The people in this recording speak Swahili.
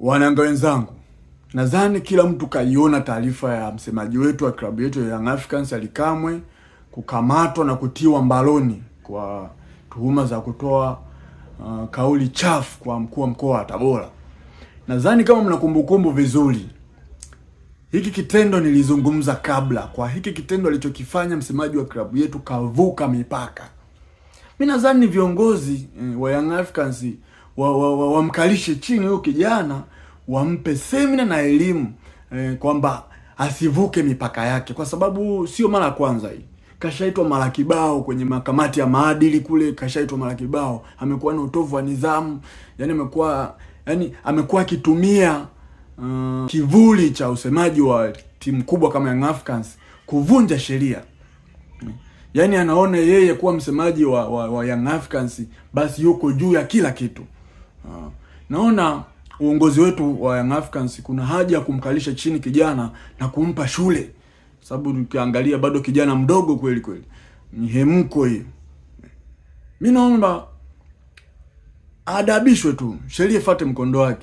Wananga wenzangu, nadhani kila mtu kaiona taarifa ya msemaji wetu wa klabu yetu ya Young Africans Ally Kamwe kukamatwa na kutiwa mbaloni kwa tuhuma za kutoa kauli chafu kwa mkuu wa mkoa wa Tabora. Nadhani kama mnakumbukumbu vizuri, hiki kitendo nilizungumza kabla. Kwa hiki kitendo alichokifanya msemaji wa klabu yetu kavuka mipaka. Mimi nadhani viongozi wa Young Africans wamkalishe chini huyo kijana, wampe semina na elimu kwamba asivuke mipaka yake, kwa sababu sio mara ya kwanza hii. Kashaitwa mara kibao kwenye makamati ya maadili kule, kashaitwa mara kibao. Amekuwa na utovu wa nidhamu, amekuwa akitumia kivuli cha usemaji wa timu kubwa kama Young Africans kuvunja sheria. Yaani anaona yeye kuwa msemaji wa Young Africans basi yuko juu ya kila kitu. Naona uongozi wetu wa Young Africans kuna haja ya kumkalisha chini kijana na kumpa shule, sababu ukiangalia bado kijana mdogo kweli kweli. Ni hemko hiyo. Mimi naomba adabishwe tu, sheria ifuate mkondo wake.